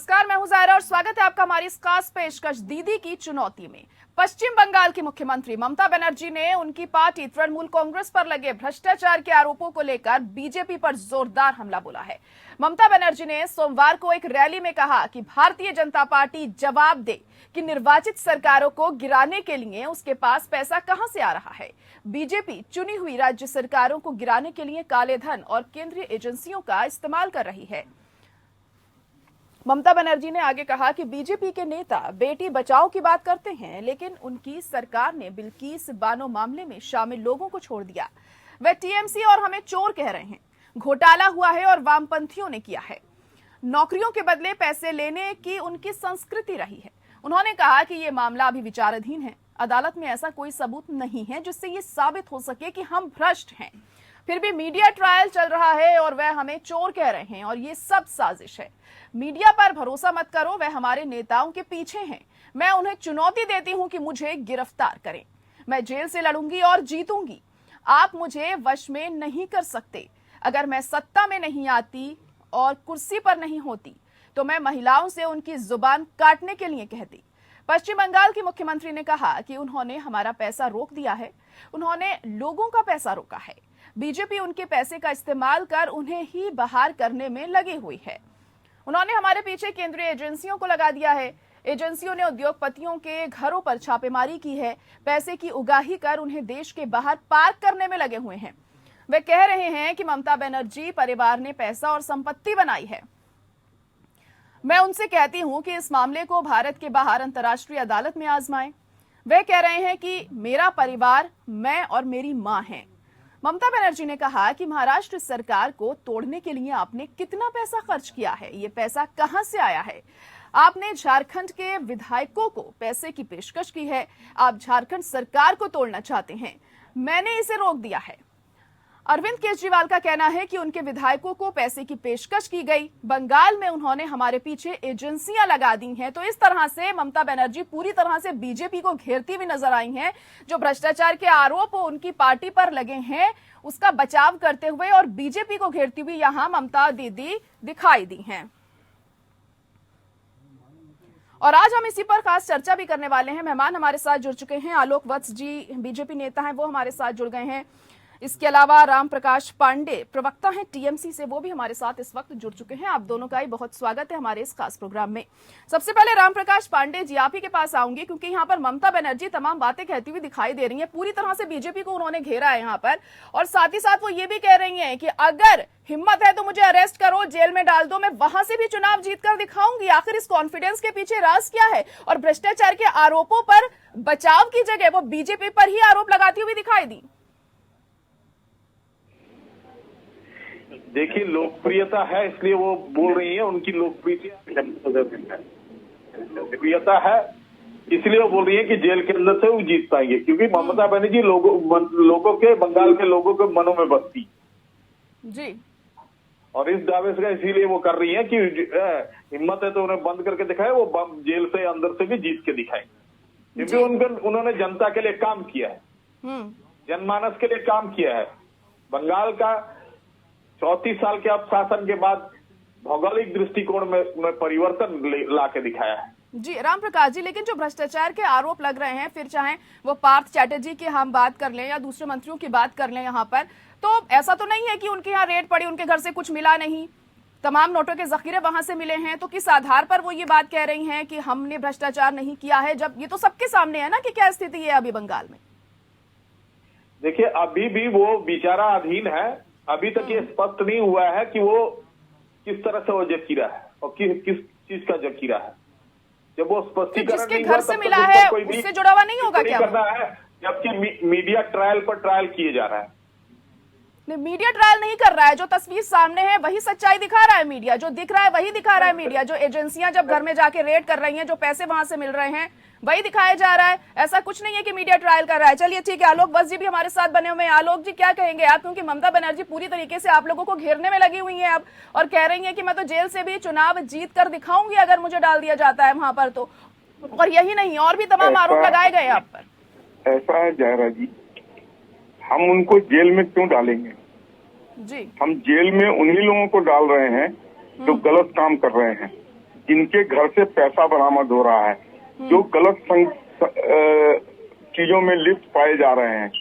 नमस्कार, मैं हूं जायरा और स्वागत है आपका हमारी इस खास पेशकश दीदी की चुनौती में। पश्चिम बंगाल की मुख्यमंत्री ममता बनर्जी ने उनकी पार्टी तृणमूल कांग्रेस पर लगे भ्रष्टाचार के आरोपों को लेकर बीजेपी पर जोरदार हमला बोला है। ममता बनर्जी ने सोमवार को एक रैली में कहा कि भारतीय जनता पार्टी जवाब दे कि निर्वाचित सरकारों को गिराने के लिए उसके पास पैसा कहां से आ रहा है। बीजेपी चुनी हुई राज्य सरकारों को गिराने के लिए काले धन और केंद्रीय एजेंसियों का इस्तेमाल कर रही है। ममता बनर्जी ने आगे कहा कि बीजेपी के नेता बेटी बचाओ की बात करते हैं, लेकिन उनकी सरकार ने बिल्किस बानो मामले में शामिल लोगों को छोड़ दिया। वे टीएमसी और हमें चोर कह रहे हैं। घोटाला हुआ है और वामपंथियों ने किया है। नौकरियों के बदले पैसे लेने की उनकी संस्कृति रही है। उन्होंने कहा कि ये मामला अभी विचाराधीन है। अदालत में ऐसा कोई सबूत नहीं है जिससे ये साबित हो सके कि हम भ्रष्ट हैं। फिर भी मीडिया ट्रायल चल रहा है और वह हमें चोर कह रहे हैं और ये सब साजिश है। मीडिया पर भरोसा मत करो, वह हमारे नेताओं के पीछे हैं। मैं उन्हें चुनौती देती हूं कि मुझे गिरफ्तार करें। मैं जेल से लड़ूंगी और जीतूंगी। आप मुझे वश में नहीं कर सकते। अगर मैं सत्ता में नहीं आती और कुर्सी पर नहीं होती तो मैं महिलाओं से उनकी जुबान काटने के लिए कहती। पश्चिम बंगाल की मुख्यमंत्री ने कहा कि उन्होंने हमारा पैसा रोक दिया है। उन्होंने लोगों का पैसा रोका है। बीजेपी उनके पैसे का इस्तेमाल कर उन्हें ही बहाल करने में लगी हुई है। उन्होंने हमारे पीछे केंद्रीय एजेंसियों को लगा दिया है। एजेंसियों ने उद्योगपतियों के घरों पर छापेमारी की है। पैसे की उगाही कर उन्हें देश के बाहर पार्क करने में लगे हुए हैं। वे कह रहे हैं कि ममता बनर्जी परिवार ने पैसा और संपत्ति बनाई है। मैं उनसे कहती हूं कि इस मामले को भारत के बाहर अंतर्राष्ट्रीय अदालत में आजमाएं। वे कह रहे हैं कि मेरा परिवार, मैं और मेरी मां हैं। ममता बनर्जी ने कहा कि महाराष्ट्र सरकार को तोड़ने के लिए आपने कितना पैसा खर्च किया है, ये पैसा कहां से आया है। आपने झारखंड के विधायकों को पैसे की पेशकश की है। आप झारखंड सरकार को तोड़ना चाहते हैं। मैंने इसे रोक दिया है। अरविंद केजरीवाल का कहना है कि उनके विधायकों को पैसे की पेशकश की गई। बंगाल में उन्होंने हमारे पीछे एजेंसियां लगा दी हैं। तो इस तरह से ममता बनर्जी पूरी तरह से बीजेपी को घेरती हुई नजर आई हैं। जो भ्रष्टाचार के आरोप उनकी पार्टी पर लगे हैं उसका बचाव करते हुए और बीजेपी को घेरती हुई यहां ममता दीदी दिखाई दी हैं। और आज हम इसी पर खास चर्चा भी करने वाले हैं। मेहमान हमारे साथ जुड़ चुके हैं। आलोक वत्स जी बीजेपी नेता हैं, वो हमारे साथ जुड़ गए हैं। इसके अलावा राम प्रकाश पांडे प्रवक्ता हैं टीएमसी से, वो भी हमारे साथ इस वक्त जुड़ चुके हैं। आप दोनों का ही बहुत स्वागत है हमारे इस खास प्रोग्राम में। सबसे पहले राम प्रकाश पांडे जी, आप ही के पास आऊंगी, क्योंकि यहाँ पर ममता बनर्जी तमाम बातें कहती हुई दिखाई दे रही हैं। पूरी तरह से बीजेपी को उन्होंने घेरा है यहाँ पर, और साथ ही साथ वो ये भी कह रही है कि अगर हिम्मत है तो मुझे अरेस्ट करो, जेल में डाल दो, मैं वहां से भी चुनाव जीतकर दिखाऊंगी। आखिर इस कॉन्फिडेंस के पीछे राज क्या है? और भ्रष्टाचार के आरोपों पर बचाव की जगह वो बीजेपी पर ही आरोप लगाती हुई दिखाई दी। देखिए, लोकप्रियता है इसलिए वो बोल रही है। उनकी लोकप्रियता है इसलिए वो बोल रही है कि जेल के अंदर से वो जीत पाएंगे, क्योंकि ममता बनर्जी लोगों के, बंगाल के लोगों के मनों में बसती जी। और इस दावे से इसीलिए वो कर रही है कि हिम्मत है तो उन्हें बंद करके दिखाए, वो जेल से अंदर से भी जीत के दिखाए, क्योंकि उन्होंने जनता के लिए काम किया है, जनमानस के लिए काम किया है। बंगाल का 34 साल के अब शासन के बाद भौगोलिक दृष्टिकोण में परिवर्तन ला के दिखाया है। जी राम प्रकाश जी, लेकिन जो भ्रष्टाचार के आरोप लग रहे हैं, फिर चाहे वो पार्थ चैटर्जी की हम बात कर लें या दूसरे मंत्रियों की बात कर लें यहाँ पर, तो ऐसा तो नहीं है कि उनके यहाँ रेड पड़ी, उनके घर से कुछ मिला नहीं, तमाम नोटों के जखीरे वहां से मिले हैं। तो किस आधार पर वो ये बात कह रही हैं कि हमने भ्रष्टाचार नहीं किया है, जब ये तो सबके सामने है ना कि क्या स्थिति है अभी बंगाल में? देखिए, अभी भी वो विचाराधीन है। अभी तक ये स्पष्ट नहीं हुआ है कि वो किस तरह से वो जखीरा है और किस चीज का जखीरा है। जब वो स्पष्टीकरण नहीं घर से मिला है उससे जुड़ा हुआ नहीं होगा क्या? करना है, जबकि मीडिया ट्रायल पर ट्रायल किए जा रहा है। नहीं, मीडिया ट्रायल नहीं कर रहा है। जो तस्वीर सामने है वही सच्चाई दिखा रहा है मीडिया, जो दिख रहा है वही दिखा रहा है मीडिया। जो एजेंसियां जब घर में जाके रेड कर रही हैं, जो पैसे वहां से मिल रहे हैं वही दिखाया जा रहा है। ऐसा कुछ नहीं है कि मीडिया ट्रायल कर रहा है। चलिए ठीक है, आलोक वत्स जी भी हमारे साथ बने हुए हैं। आलोक जी, क्या कहेंगे आप, क्योंकि ममता बनर्जी पूरी तरीके से आप लोगों को घेरने में लगी हुई है अब, और कह रही है कि मैं तो जेल से भी चुनाव जीत कर दिखाऊंगी अगर मुझे डाल दिया जाता है वहां पर तो। और यही नहीं, और भी तमाम आरोप लगाए गए आप पर। ऐसा है जायरा जी, हम उनको जेल में क्यों डालेंगे जी? हम जेल में उन्हीं लोगों को डाल रहे हैं जो गलत काम कर रहे हैं। जिनके घर से पैसा बरामद हो रहा है, जो गलत चीजों में लिप्त पाए जा रहे हैं।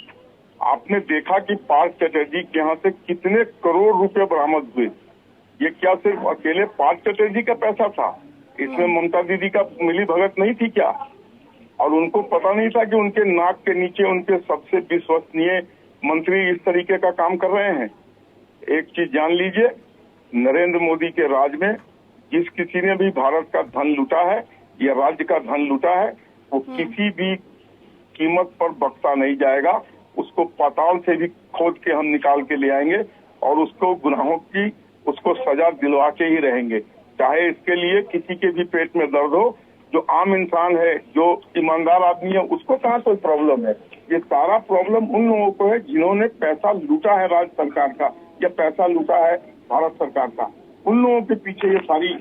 आपने देखा कि पार्थ चटर्जी के यहाँ से कितने करोड़ रुपए बरामद हुए। ये क्या सिर्फ अकेले पार्थ चटर्जी का पैसा था? इसमें ममता दीदी का मिली भगत नहीं थी क्या? और उनको पता नहीं था कि उनके नाक के नीचे उनके सबसे विश्वसनीय मंत्री इस तरीके का काम कर रहे हैं। एक चीज जान लीजिए, नरेंद्र मोदी के राज में जिस किसी ने भी भारत का धन लूटा है या राज्य का धन लूटा है, वो किसी भी कीमत पर बख्शा नहीं जाएगा। उसको पाताल से भी खोद के हम निकाल के ले आएंगे और उसको गुनाहों की उसको सजा दिलवा के ही रहेंगे, चाहे इसके लिए किसी के भी पेट में दर्द हो। जो आम इंसान है, जो ईमानदार आदमी है, उसको कहाँ कोई प्रॉब्लम है? ये सारा प्रॉब्लम उन लोगों को है जिन्होंने पैसा लूटा है राज्य सरकार का या पैसा लूटा है भारत सरकार का। उन लोगों के पीछे ये सारी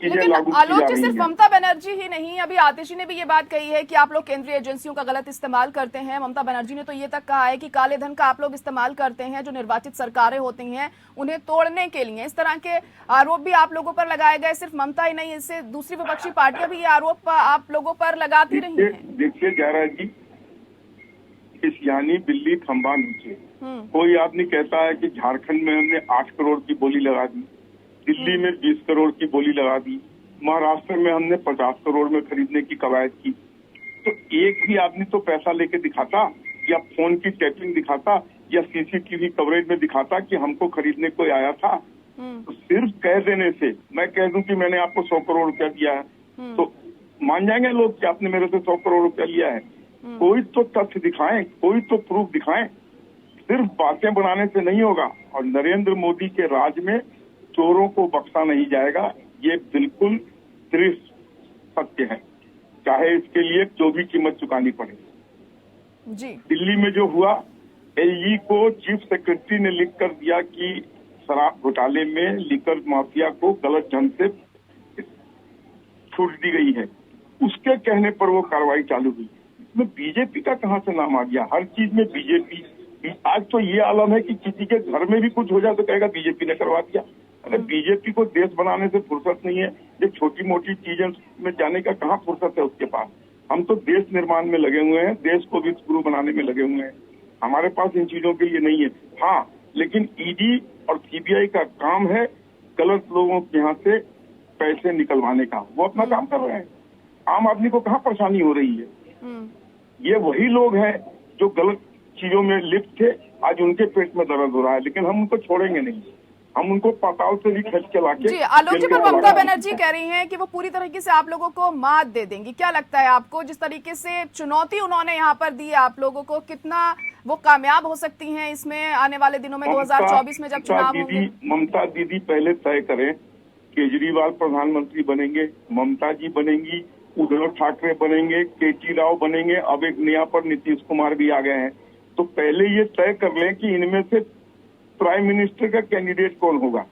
चीजें लेकिन लागू की आलोक जा जी, रही सिर्फ हैं। ममता बनर्जी ही नहीं, अभी आतिशी ने भी ये बात कही है कि आप लोग केंद्रीय एजेंसियों का गलत इस्तेमाल करते हैं। ममता बनर्जी ने तो ये तक कहा है कि काले धन का आप लोग इस्तेमाल करते हैं, जो निर्वाचित सरकारें होती हैं उन्हें तोड़ने के लिए। इस तरह के आरोप भी आप लोगों पर लगाए गए। सिर्फ ममता ही नहीं, इससे दूसरी विपक्षी पार्टियां भी ये आरोप आप लोगों पर लगाती रही हैं। देखिए जयरा जी, इस यानी बिल्ली खंबा नीचे। कोई आदमी कहता है कि झारखंड में हमने 8 करोड़ की बोली लगा दी, दिल्ली में 20 करोड़ की बोली लगा दी, महाराष्ट्र में हमने 50 करोड़ में खरीदने की कवायद की। तो एक भी आदमी तो पैसा लेके दिखाता, या फोन की टैपिंग दिखाता, या सीसीटीवी कवरेज में दिखाता कि हमको खरीदने कोई आया था। तो सिर्फ कह देने से, मैं कह दूं कि मैंने आपको 100 करोड़ रुपया दिया है, तो मान जाएंगे लोग कि आपने मेरे से 100 करोड़ रुपया लिया है। कोई तो तथ्य दिखाएं, कोई तो प्रूफ दिखाएं। सिर्फ बातें बनाने से नहीं होगा। और नरेंद्र मोदी के राज में चोरों को बख्शा नहीं जाएगा, ये बिल्कुल दृढ़ सत्य है, चाहे इसके लिए जो भी कीमत चुकानी पड़े। जी। दिल्ली में जो हुआ, एलजी को चीफ सेक्रेटरी ने लिख कर दिया कि शराब घोटाले में लीकर माफिया को गलत ढंग से छूट दी गई है। उसके कहने पर वो कार्रवाई चालू हुई। इसमें बीजेपी का कहां से नाम आ गया? हर चीज में बीजेपी। आज तो ये आलम है कि किसी के घर में भी कुछ हो जाए तो कहेगा बीजेपी ने करवा दिया। अरे बीजेपी को देश बनाने से फुर्सत नहीं है, ये छोटी मोटी चीजें में जाने का कहाँ फुर्सत है उसके पास। हम तो देश निर्माण में लगे हुए हैं, देश को विश्वगुरु बनाने में लगे हुए हैं। हमारे पास इन चीजों के लिए नहीं है। हाँ, लेकिन ईडी और सीबीआई का काम है गलत लोगों के यहाँ से पैसे निकलवाने का। वो अपना काम कर रहे हैं, आम आदमी को कहाँ परेशानी हो रही है। ये वही लोग हैं जो गलत चीजों में लिप्त थे, आज उनके पेट में दर्द हो रहा है, लेकिन हम उनको छोड़ेंगे नहीं। हम उनको पाताल से भी खींच के लाके। जी, आलोक जी, पर ममता बनर्जी कह रही हैं कि वो पूरी तरीके से आप लोगों को मात दे देंगी। क्या लगता है आपको, जिस तरीके से चुनौती उन्होंने यहाँ पर दी आप लोगों को, कितना वो कामयाब हो सकती हैं इसमें आने वाले दिनों में 2024 में जब चुनाव होंगे? ममता दीदी पहले तय करें, केजरीवाल प्रधानमंत्री बनेंगे, ममता जी बनेंगी, उद्धव ठाकरे बनेंगे, केटी राव बनेंगे, अब एक नया पर नीतीश कुमार भी आ गए हैं। तो पहले ये तय कर लें कि इनमें से प्राइम मिनिस्टर का कैंडिडेट कौन होगा।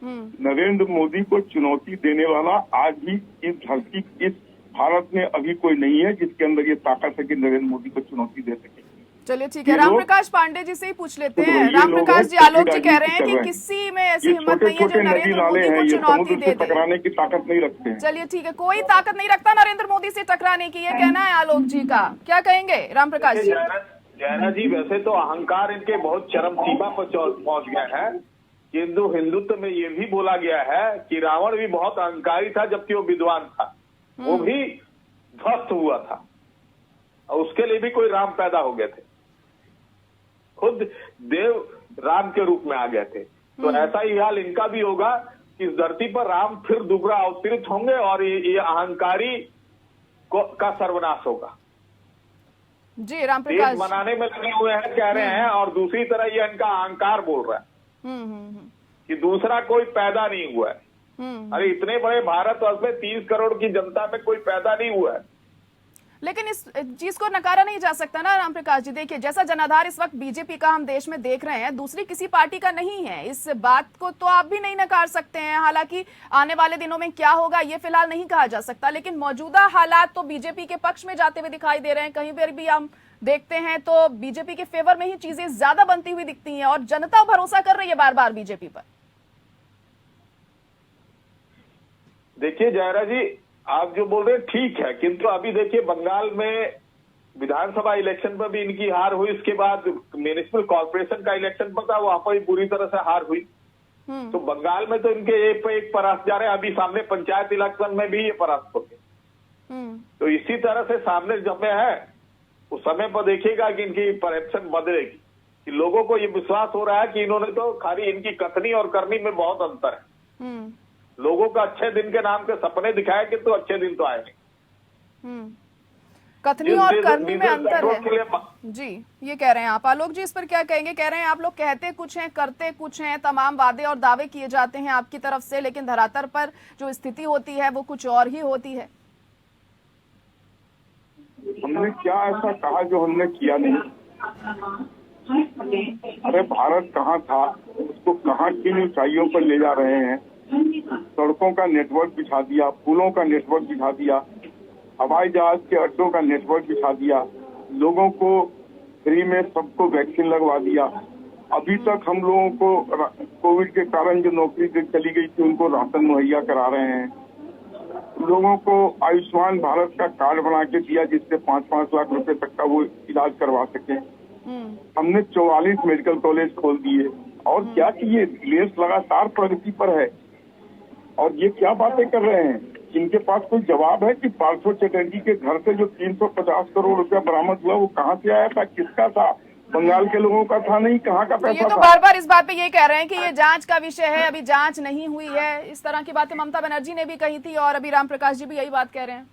नरेंद्र मोदी को चुनौती देने वाला आज भी इस धरती, इस भारत में अभी कोई नहीं है जिसके अंदर ये ताकत है कि नरेंद्र मोदी को चुनौती दे सके। चलिए ठीक है, रामप्रकाश पांडे जी से ही पूछ लेते हैं। रामप्रकाश जी, आलोक जी कह रहे हैं कि किसी में ऐसी हिम्मत नहीं है जो नरेंद्र मोदी को चुनौती दे दे। टकराने की ताकत नहीं रखते हैं। चलिए ठीक है, कोई ताकत नहीं रखता नरेंद्र मोदी से टकराने की, ये कहना है आलोक जी का। क्या कहेंगे रामप्रकाश जी? जैना जी, वैसे तो अहंकार इनके बहुत चरम सीमा पर पहुंच गए हैं। हिंदुत्व में ये भी बोला गया है कि रावण भी बहुत अहंकारी था जबकि वो विद्वान था, वो भी ध्वस्त हुआ था और उसके लिए भी कोई राम पैदा हो गए थे, खुद देव राम के रूप में आ गए थे। तो ऐसा ही हाल इनका भी होगा कि इस धरती पर राम फिर दोबारा अवतरित होंगे और ये अहंकारी का सर्वनाश होगा। जी, रामप्रकाश देश बनाने में लगे हुए हैं कह रहे हैं, और दूसरी तरह ये इनका अहंकार बोल रहा है कि दूसरा कोई पैदा नहीं हुआ है। अरे इतने बड़े भारतवर्ष में 30 करोड़ की जनता में कोई पैदा नहीं हुआ है। लेकिन इस चीज को नकारा नहीं जा सकता ना रामप्रकाश जी। देखिए, जैसा जनाधार इस वक्त बीजेपी का हम देश में देख रहे हैं, दूसरी किसी पार्टी का नहीं है। इस बात को तो आप भी नहीं नकार सकते हैं। हालांकि आने वाले दिनों में क्या होगा ये फिलहाल नहीं कहा जा सकता, लेकिन मौजूदा हालात तो बीजेपी के पक्ष में जाते हुए दिखाई दे रहे हैं। कहीं पर भी हम देखते हैं तो बीजेपी के फेवर में ही चीजें ज्यादा बनती हुई दिखती हैं और जनता भरोसा कर रही है बार बार बीजेपी पर। देखिए जयरा जी, आप जो बोल रहे हैं ठीक है, किंतु अभी देखिए बंगाल में विधानसभा इलेक्शन पर भी इनकी हार हुई, इसके बाद म्युनिसिपल कॉर्पोरेशन का इलेक्शन पर था, वहां पर भी बुरी तरह से हार हुई। तो बंगाल में तो इनके एक पे एक परास्त जा रहे हैं, अभी सामने पंचायत इलेक्शन में भी ये परास्त हो गए। तो इसी तरह से सामने समय है, उस समय पर देखिएगा कि इनकी परसेप्शन बदलेगी, कि लोगों को ये विश्वास हो रहा है कि इन्होंने तो खाली इनकी कथनी और करनी में बहुत अंतर है। लोगों को अच्छे दिन के नाम के सपने दिखाए कि तो अच्छे दिन तो आए नहीं। कथनी और करनी में अंतर है जी, ये कह रहे हैं आप। आलोक जी, इस पर क्या कहेंगे? कह रहे हैं आप लोग कहते कुछ हैं, करते कुछ हैं, तमाम वादे और दावे किए जाते हैं आपकी तरफ से, लेकिन धरातल पर जो स्थिति होती है वो कुछ और ही होती है। हमने क्या ऐसा कहा जो हमने किया नहीं? अरे भारत कहाँ था, उसको कहाँ किन ऊंचाइयों पर ले जा रहे हैं। सड़कों का नेटवर्क बिछा दिया, पुलों का नेटवर्क बिछा दिया, हवाई जहाज के अड्डों का नेटवर्क बिछा दिया, लोगों को फ्री में सबको वैक्सीन लगवा दिया। अभी तक हम लोगों को कोविड के कारण जो नौकरी चली गई थी उनको राशन मुहैया करा रहे हैं। लोगों को आयुष्मान भारत का कार्ड बना के दिया जिससे 5-5 लाख रुपए तक का वो इलाज करवा सके। हमने 44 मेडिकल कॉलेज खोल दिए। और क्या चाहिए? देश लगातार प्रगति पर है और ये क्या बातें कर रहे हैं? इनके पास कोई जवाब है कि पार्थिव चटर्जी के घर से जो 350 करोड़ रुपया बरामद हुआ वो कहाँ से आया था, किसका था? बंगाल के लोगों का था नहीं, कहाँ का पैसा ये तो बार बार इस बात पे ये कह रहे हैं कि ये जांच का विषय है, अभी जांच नहीं हुई है। इस तरह की बातें ममता बनर्जी ने भी कही थी और अभी राम प्रकाश जी भी यही बात कह रहे हैं।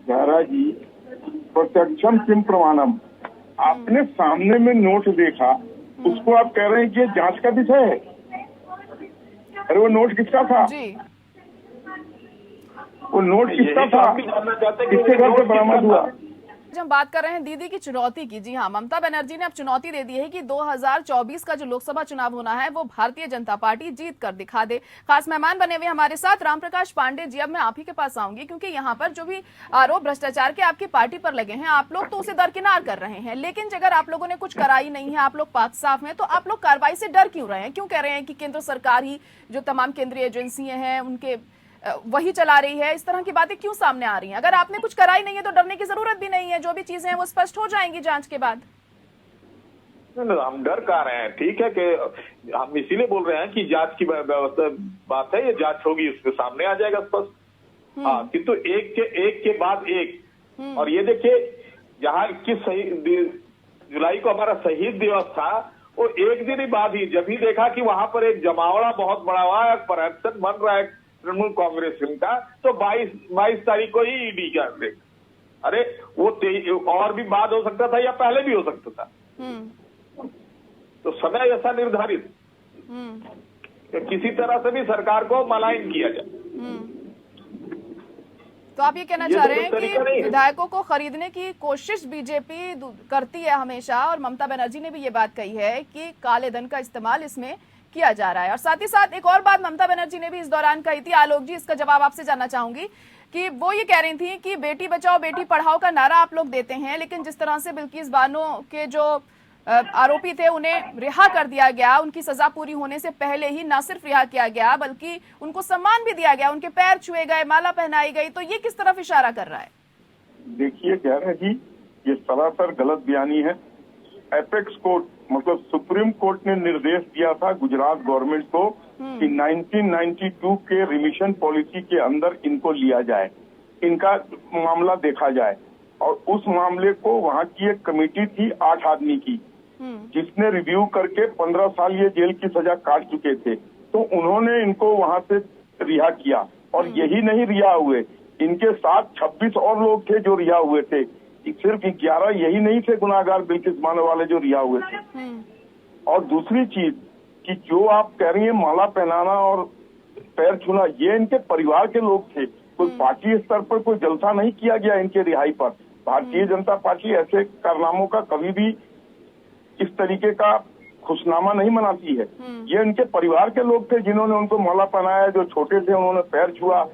जयरा जी, प्रत्यक्षम किम प्रमाणम, आपने सामने में नोट देखा, उसको आप कह रहे हैं कि जांच का विषय है। अरे वो नोट किसका था जी? वो नोट किसका था? किसके घर से बरामद हुआ? हम बात कर रहे हैं दीदी की चुनौती की। जी हाँ, ममता बनर्जी ने अब चुनौती दे दी है कि 2024 का जो लोकसभा चुनाव होना है वो भारतीय जनता पार्टी जीत कर दिखा दे। खास मेहमान बने हुए हमारे साथ राम प्रकाश पांडे जी। अब मैं आप ही के पास आऊंगी क्योंकि यहाँ पर जो भी आरोप भ्रष्टाचार के आपकी पार्टी पर लगे हैं, आप लोग तो उसे दरकिनार कर रहे हैं, लेकिन अगर आप लोगों ने कुछ कराई नहीं है, आप लोग पाक साफ हैं, तो आप लोग कार्रवाई से डर क्यों रहे हैं? क्यों कह रहे हैं कि केंद्र सरकार ही जो तमाम केंद्रीय एजेंसियां हैं उनके वही चला रही है? इस तरह की बातें क्यों सामने आ रही हैं? अगर आपने कुछ कराई नहीं है तो डरने की जरूरत भी नहीं है, जो भी चीजें हैं वो स्पष्ट हो जाएंगी जांच के बाद। हम डर का रहे हैं, ठीक है कि हम इसीलिए बोल रहे हैं कि जांच की बात है, ये जांच होगी, उसके सामने आ जाएगा स्पष्ट। हाँ, किंतु एक के बाद एक। और ये देखिए, जहाँ 21 जुलाई को हमारा शहीद दिवस था, वो एक दिन ही बाद ही जब ही देखा कि वहां पर एक जमावड़ा बहुत बड़ा हुआ, करप्शन बन रहा है तृणमूल कांग्रेस का, तो 22 तारीख को ही ईडी का देख। अरे वो और भी बाद हो सकता था या पहले भी हो सकता था। तो समय ऐसा निर्धारित कि किसी तरह से भी सरकार को मलाइन किया जाए। तो आप ये कहना चाह रहे हैं कि विधायकों को खरीदने की कोशिश बीजेपी करती है हमेशा, और ममता बनर्जी ने भी ये बात कही है कि काले धन का इस्तेमाल इसमें किया जा रहा है। और साथ ही साथ एक और बात ममता बनर्जी ने भी इस दौरान कही थी, आलोक जी इसका जवाब आपसे जानना चाहूंगी, कि वो ये कह रही थी कि बेटी बचाओ बेटी पढ़ाओ का नारा आप लोग देते हैं, लेकिन जिस तरह से बिल्किस बानो के जो आरोपी थे उन्हें रिहा कर दिया गया, उनकी सजा पूरी होने से पहले ही न सिर्फ रिहा किया गया बल्कि उनको सम्मान भी दिया गया, उनके पैर छुए गए, माला पहनाई गई, तो ये किस तरफ इशारा कर रहा है? देखिए कह रहे जी, ये सरासर गलत बयानी है। एपेक्स कोर्ट मतलब सुप्रीम कोर्ट ने निर्देश दिया था गुजरात गवर्नमेंट को कि 1992 के रिमिशन पॉलिसी के अंदर इनको लिया जाए, इनका मामला देखा जाए। और उस मामले को वहाँ की एक कमेटी थी 8 आदमी की, जिसने रिव्यू करके 15 साल ये जेल की सजा काट चुके थे। तो उन्होंने इनको वहाँ से रिहा किया। और यही नहीं रिहा हुए, इनके साथ 26 और लोग थे जो रिहा हुए थे। सिर्फ 11 यही नहीं थे गुनाहगार बिल्किस बानो वाले जो रिहा हुए थे। और दूसरी चीज कि जो आप कह रही हैं माला पहनाना और पैर छूना, ये इनके परिवार के लोग थे। कोई पार्टी स्तर पर कोई जलसा नहीं किया गया इनके रिहाई पर। भारतीय जनता पार्टी ऐसे कारनामों का कभी भी इस तरीके का खुशनामा नहीं मनाती है। ये इनके परिवार के लोग थे जिन्होंने उनको माला पहनाया, जो छोटे थे उन्होंने पैर छुआ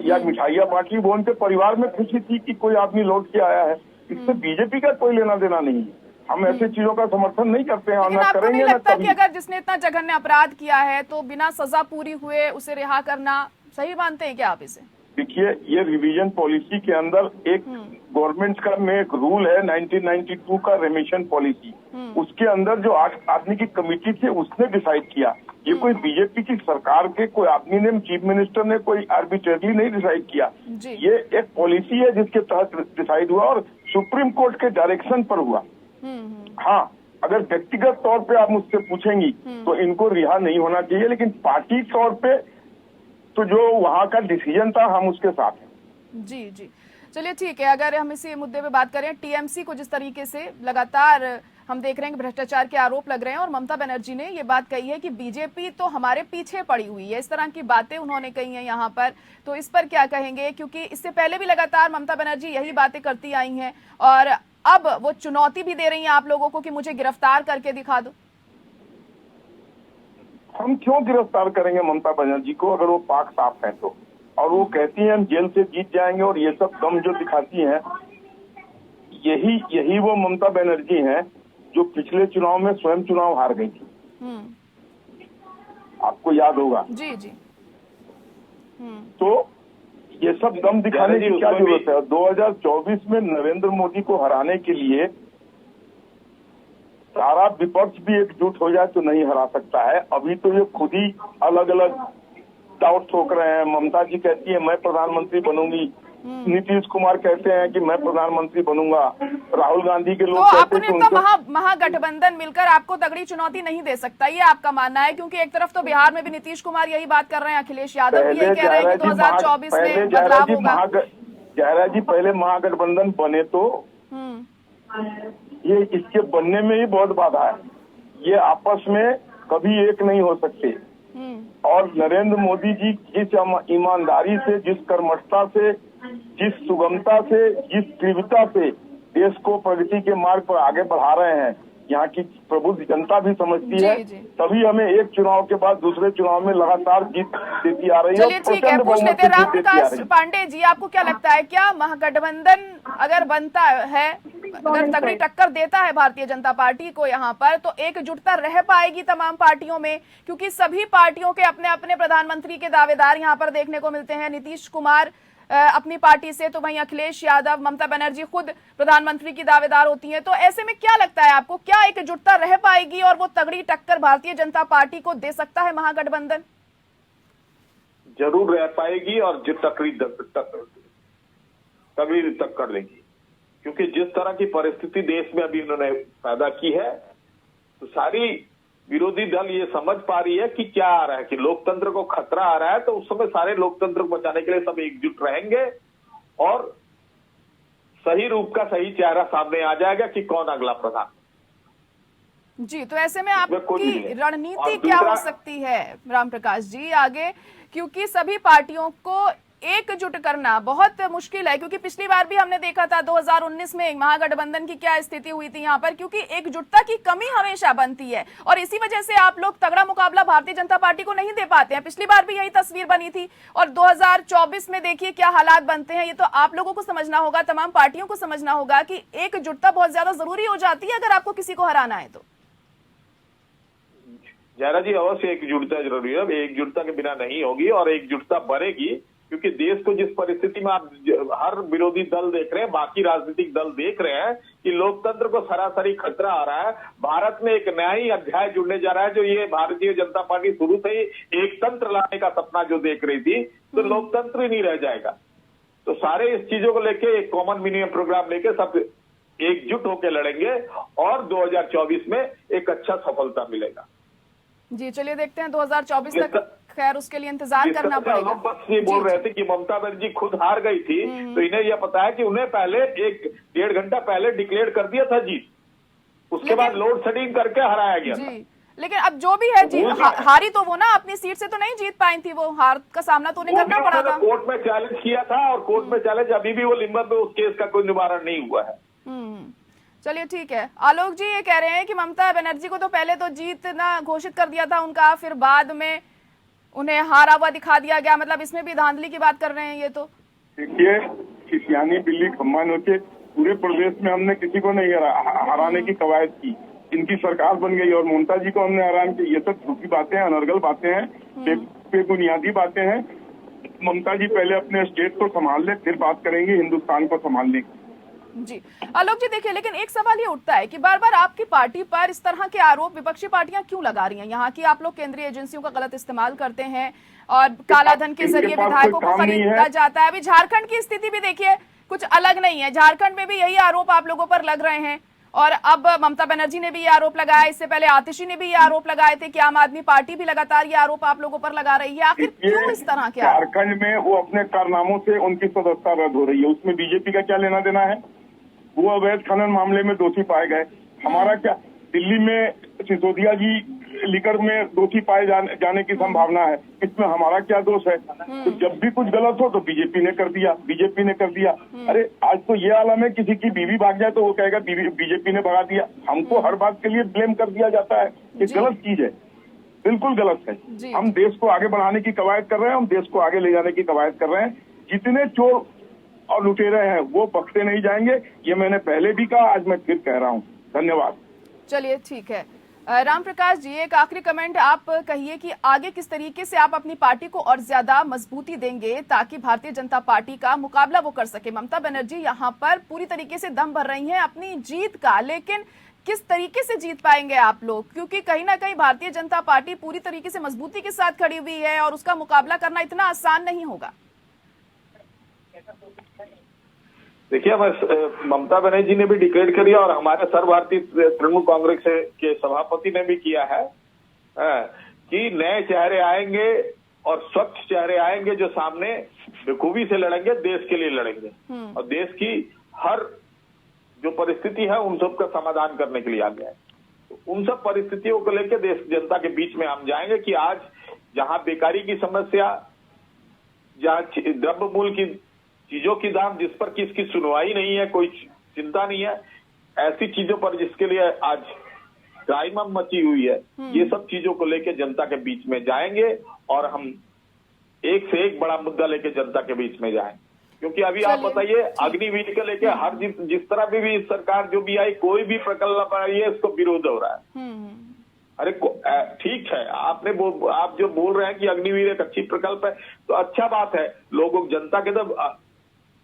या मिठाइयाँ बांटी, वो उनके परिवार में खुशी थी कि कोई आदमी लौट के आया है। इससे बीजेपी का कोई लेना देना नहीं है। हम ऐसी चीजों का समर्थन नहीं करते हैं और लेकिन ना आपको नहीं करेंगे ना लगता कि कभी। अगर जिसने इतना जघन्य अपराध किया है तो बिना सजा पूरी हुए उसे रिहा करना सही मानते हैं क्या आप इसे? देखिए, ये रिवीजन पॉलिसी के अंदर एक गवर्नमेंट का में एक रूल है 1992 का रेमिशन पॉलिसी, उसके अंदर जो 8 आदमी की कमेटी थी उसने डिसाइड किया। ये कोई बीजेपी की सरकार के कोई आदमी ने, चीफ मिनिस्टर ने कोई आर्बिट्रेरली नहीं डिसाइड किया। जी। ये एक पॉलिसी है जिसके तहत डिसाइड हुआ और सुप्रीम कोर्ट के डायरेक्शन पर हुआ। हाँ, अगर व्यक्तिगत तौर पे आप मुझसे पूछेंगी तो इनको रिहा नहीं होना चाहिए, लेकिन पार्टी तौर पे तो जो वहाँ का डिसीजन था हम उसके साथ हैं। जी जी, चलिए ठीक है। अगर हम इसी मुद्दे पे बात करें, टीएमसी को जिस तरीके से लगातार हम देख रहे हैं कि भ्रष्टाचार के आरोप लग रहे हैं और ममता बनर्जी ने ये बात कही है कि बीजेपी तो हमारे पीछे पड़ी हुई है, इस तरह की बातें उन्होंने कही हैं यहाँ पर, तो इस पर क्या कहेंगे? क्योंकि इससे पहले भी लगातार ममता बनर्जी यही बातें करती आई हैं और अब वो चुनौती भी दे रही हैं आप लोगों को कि मुझे गिरफ्तार करके दिखा दो। हम क्यों गिरफ्तार करेंगे ममता बनर्जी को अगर वो पाक साफ है तो? और वो कहती हैं हम जेल से जीत जाएंगे और ये सब दम जो दिखाती हैं, यही वो ममता बनर्जी हैं जो पिछले चुनाव में स्वयं चुनाव हार गई थी। आपको याद होगा। जी जी। तो ये सब दम दिखाने की क्या जरूरत है? 2024 में नरेंद्र मोदी को हराने के लिए सारा विपक्ष भी एकजुट हो जाए तो नहीं हरा सकता है। अभी तो ये खुद ही अलग अलग दाव ठोक रहे हैं। ममता जी कहती है मैं प्रधानमंत्री बनूंगी, नीतीश कुमार कहते हैं कि मैं प्रधानमंत्री बनूंगा, राहुल गांधी के लोग तो कहते हैं अपने तो महागठबंधन मिलकर आपको तगड़ी चुनौती नहीं दे सकता, ये आपका मानना है? क्योंकि एक तरफ तो बिहार में भी नीतीश कुमार यही बात कर रहे हैं, अखिलेश यादव भी यही कह रहे हैं कि 2024 में बदलाव होगा। जयराज जी, पहले महागठबंधन बने तो ये इसके बनने में ही बहुत बाधा है। ये आपस में कभी एक नहीं हो सकते। और नरेंद्र मोदी जी जिस ईमानदारी से, जिस कर्मठता से, जिस सुगमता से, जिस तीव्रता से देश को प्रगति के मार्ग पर आगे बढ़ा रहे हैं, यहाँ की प्रबुद्ध जनता भी समझती है। तभी हमें एक चुनाव के बाद दूसरे चुनाव में लगातार जीत देती आ रही है। चलिए ठीक है, पूछ लेते हैं रामप्रकाश पांडे जी, आपको क्या लगता है, क्या महागठबंधन अगर बनता है, अगर तगड़ी टक्कर देता है भारतीय जनता पार्टी को यहाँ पर, तो एकजुटता रह पाएगी तमाम पार्टियों में? क्योंकि सभी पार्टियों के अपने अपने प्रधानमंत्री के दावेदार यहाँ पर देखने को मिलते हैं। नीतीश कुमार अपनी पार्टी से, तो वहीं अखिलेश यादव, ममता बनर्जी खुद प्रधानमंत्री की दावेदार होती हैं। तो ऐसे में क्या लगता है आपको, क्या एकजुटता रह पाएगी और वो तगड़ी टक्कर भारतीय जनता पार्टी को दे सकता है महागठबंधन? जरूर रह पाएगी और जो तगड़ी टक्कर लेगी, क्योंकि जिस तरह की परिस्थिति देश में अभी इन्होंने पैदा की है, तो सारी विरोधी दल ये समझ पा रही है कि क्या आ रहा है, कि लोकतंत्र को खतरा आ रहा है, तो उस समय सारे लोकतंत्र को बचाने के लिए सब एकजुट रहेंगे और सही रूप का सही चेहरा सामने आ जाएगा कि कौन अगला प्रधान। जी, तो ऐसे में आपकी रणनीति क्या हो सकती है रामप्रकाश जी आगे? क्योंकि सभी पार्टियों को एकजुट करना बहुत मुश्किल है, क्योंकि पिछली बार भी हमने देखा था 2019 में महागठबंधन की क्या स्थिति हुई थी यहाँ पर, क्योंकि एकजुटता की कमी हमेशा बनती है और इसी वजह से आप लोग तगड़ा मुकाबला भारतीय जनता पार्टी को नहीं दे पाते हैं। पिछली बार भी यही तस्वीर बनी थी और 2024 में देखिए क्या हालात बनते हैं। ये तो आप लोगों को समझना होगा, तमाम पार्टियों को समझना होगा कि एकजुटता बहुत ज्यादा जरूरी हो जाती है अगर आपको किसी को हराना है तो। जयरा जी, अवश्य एकजुटता जरूरी है, एकजुटता के बिना नहीं होगी और एकजुटता बढ़ेगी, क्योंकि देश को जिस परिस्थिति में आप हर विरोधी दल देख रहे हैं, बाकी राजनीतिक दल देख रहे हैं कि लोकतंत्र को सरासरी खतरा आ रहा है। भारत में एक नया ही अध्याय जुड़ने जा रहा है, जो ये भारतीय जनता पार्टी शुरू से ही एक तंत्र लाने का सपना जो देख रही थी, तो लोकतंत्र ही नहीं रह जाएगा। तो सारे इस चीजों को लेके एक कॉमन मिनिमम प्रोग्राम लेके सब एकजुट होकर लड़ेंगे और 2024 में एक अच्छा सफलता मिलेगा। जी, चलिए देखते हैं 2024 तक, खैर उसके लिए इंतजार करना पड़ेगा। बस ये बोल रहे थे कि ममता बनर्जी खुद हार गई थी, तो इन्हें यह पता है कि उन्हें पहले 1-1.5 घंटा पहले डिक्लेयर कर दिया था जीत, उसके बाद लोड शेडिंग करके हराया गया था। लेकिन अब जो भी है जी, हारी तो वो ना, अपनी सीट से तो नहीं जीत पाई थी, वो हार का सामना तो उन्हें करना पड़ा था। कोर्ट में चैलेंज किया था और कोर्ट में चैलेंज अभी भी वो लिम्बन में, उस केस का कोई निवारण नहीं हुआ है। चलिए ठीक है। आलोक जी ये कह रहे हैं कि ममता बनर्जी को तो पहले तो जीतना घोषित कर दिया था उनका, फिर बाद में उन्हें हारा हुआ दिखा दिया गया, मतलब इसमें भी धांधली की बात कर रहे हैं ये तो। देखिए, सियानी बिल्ली खम्मा नोचे, पूरे प्रदेश में हमने किसी को नहीं हराने की कवायद की, इनकी सरकार बन गई और ममता जी को हमने हैरान किया। ये सब झूठी बातें हैं, अनर्गल बातें हैं, बेबुनियादी बातें हैं। ममता जी पहले अपने स्टेट को संभाल ले, फिर बात करेंगे हिंदुस्तान को संभालने की। जी आलोक जी, देखिए लेकिन एक सवाल ये उठता है कि बार बार आपकी पार्टी पर इस तरह के आरोप विपक्षी पार्टियां क्यों लगा रही हैं? यहाँ की आप लोग केंद्रीय एजेंसियों का गलत इस्तेमाल करते हैं और कालाधन के जरिए विधायकों को खरीदा जाता है। अभी झारखंड की स्थिति भी देखिए कुछ अलग नहीं है, झारखंड में भी यही आरोप आप लोगों पर लग रहे हैं और अब ममता बनर्जी ने भी ये आरोप लगाया, इससे पहले आतिशी ने भी ये आरोप लगाए थे कि आम आदमी पार्टी भी लगातार ये आरोप आप लोगों पर लगा रही है। आखिर क्यों इस तरह के? झारखंड में वो अपने कारनामों से उनकी सदस्यता रद्द हो रही है, उसमें बीजेपी का क्या लेना देना है? वो अवैध खनन मामले में दोषी पाए गए, हमारा क्या? दिल्ली में सिसोदिया जी लीकर में दोषी पाए जाने की संभावना है, इसमें हमारा क्या दोष है? तो जब भी कुछ गलत हो तो बीजेपी ने कर दिया, बीजेपी ने कर दिया। अरे आज तो ये आलम है, किसी की बीवी भाग जाए तो वो कहेगा बीजेपी ने भगा दिया। हमको हर बात के लिए ब्लेम कर दिया जाता है, ये गलत चीज है, बिल्कुल गलत है। हम देश को आगे बढ़ाने की कवायद कर रहे हैं, हम देश को आगे ले जाने की कवायद कर रहे हैं। जितने चोर और लुटेरे हैं वो बख्शे नहीं जाएंगे, ये मैंने पहले भी कहा, आज मैं फिर कह रहा हूँ। धन्यवाद। चलिए ठीक है, राम प्रकाश जी एक आखिरी कमेंट आप कहिए कि आगे किस तरीके से आप अपनी पार्टी को और ज्यादा मजबूती देंगे ताकि भारतीय जनता पार्टी का मुकाबला वो कर सके। ममता बनर्जी यहाँ पर पूरी तरीके से दम भर रही हैं अपनी जीत का, लेकिन किस तरीके से जीत पाएंगे आप लोग? क्योंकि कहीं ना कहीं भारतीय जनता पार्टी पूरी तरीके से मजबूती के साथ खड़ी हुई है और उसका मुकाबला करना इतना आसान नहीं होगा। देखिए, बस ममता बनर्जी ने भी डिक्लेयर कर दिया और हमारे सर्वभारतीय तृणमूल कांग्रेस के सभापति ने भी किया है कि नए चेहरे आएंगे और स्वच्छ चेहरे आएंगे जो सामने बखूबी से लड़ेंगे, देश के लिए लड़ेंगे और देश की हर जो परिस्थिति है उन सब का समाधान करने के लिए आगे आए। तो उन सब परिस्थितियों को लेकर देश जनता के बीच में हम जाएंगे कि आज जहां बेकारी की समस्या, जहां द्रव्य मूल्य की चीजों की दाम जिस पर किसकी सुनवाई नहीं है, कोई चिंता नहीं है, ऐसी चीजों पर जिसके लिए आज क्राइम मची हुई है, ये सब चीजों को लेकर जनता के बीच में जाएंगे और हम एक से एक बड़ा मुद्दा लेकर जनता के बीच में जाएंगे। क्योंकि अभी आप बताइए अग्निवीर को लेकर हर जिस तरह भी सरकार जो भी आई, कोई भी प्रकल्प आई है उसको विरोध हो रहा है। अरे ठीक है, आप जो बोल रहे हैं कि अग्निवीर एक अच्छी प्रकल्प है तो अच्छा बात है, लोगों जनता के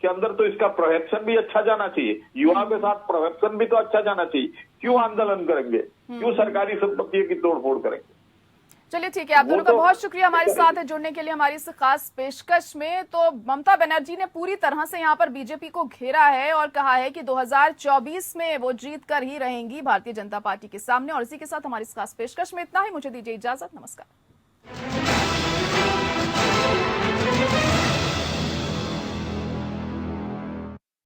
अंदर तो इसका प्रोहेप्शन भी अच्छा जाना चाहिए, युवाओं के साथ प्रोहेप्शन भी तो अच्छा जाना चाहिए। क्यों आंदोलन करेंगे, क्यों सरकारी संपत्तियों की तोड़फोड़ करेंगे? चलिए ठीक है, आप दोनों का बहुत शुक्रिया हमारे साथ जुड़ने के लिए हमारी इस खास पेशकश में। तो ममता बनर्जी ने पूरी तरह से यहाँ पर बीजेपी को घेरा है और कहा है कि 2024 में वो जीत कर ही रहेंगी भारतीय जनता पार्टी के सामने। और इसी के साथ हमारी इस खास पेशकश में इतना ही, मुझे दीजिए इजाजत, नमस्कार।